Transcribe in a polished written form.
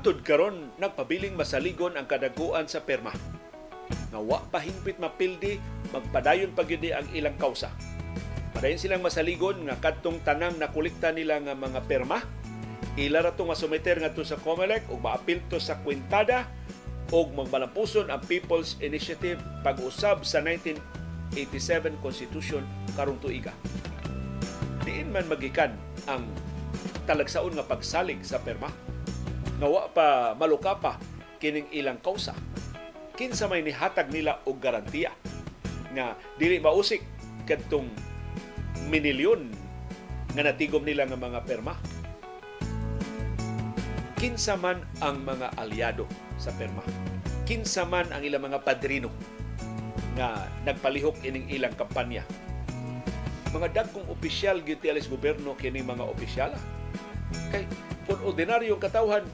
Hangtod karon nagpabiling masaligon ang kadaguan sa perma. Nga wa pa hingpit mapildi, magpadayon pa gyud ang ilang kausa. Padayon silang masaligon nga kadtong tanang nakolekta nila nga mga perma, ila ra to masumeter ngadto sa COMELEC ug maapil to sa kwintada ug magmalampuson ang People's Initiative pag-usab sa 1987 Constitution karong tuiga. Diin man magikan ang talagsaon nga pagsalig sa perma. Nawa pa maluka pa kining ilang kausa. Kinsa may nihatag nila og garantiya nga dili mausik kadtong minilyon nga natigom nila nga mga perma. Kinsa man ang mga aliado sa perma. Kinsa man ang ilang mga padrino nga nagpalihok ining ilang kampanya. Mga dagkong opisyal gyud sa gobyerno kini mga opisyala. Kay kung ordinaryong katawhan